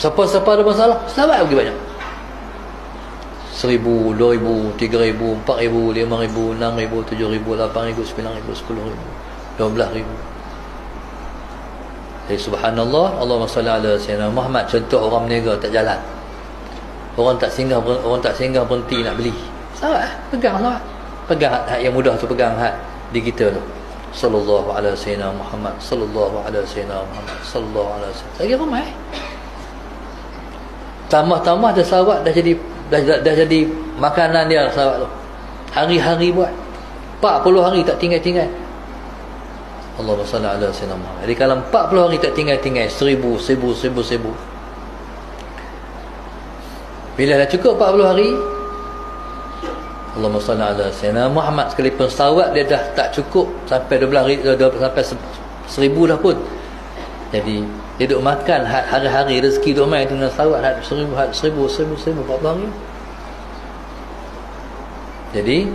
Siapa-siapa ada masalah, selawat pergi banyak. 1,000, 2,000, 3,000, 4,000, 5,000, 6,000, 7,000, 8,000, 9,000, 10,000, 12,000. Jadi subhanallah, Allahumma salli ala sayyidina Muhammad. Contoh orang berniaga tak jalan, orang tak singgah berhenti nak beli, selawat, pegang selawat, pegang hat yang mudah tu, pegang hat di kita tu, sallallahu ala sayyidina Muhammad, sallallahu ala sayyidina Muhammad, sallallahu ala sayyidina. Lagi ramai. Tambah-tambah dah selawat dah jadi makanan dia selawat tu. Hari-hari buat. 40 hari tak tinggal-tinggal. Allahumma salli ala sayyidina Muhammad. Jadi kalau 40 hari tak tinggal-tinggal, 1,000. Bila dah cukup 40 hari, Allahumma salli ala sayyidina Muhammad, sekalipun selawat dia dah tak cukup sampai 12 hari, sampai 1,000 dah pun. Jadi dia duk makan hari-hari, rezeki duk main tu dengan selawat 1,000, 40 hari. Jadi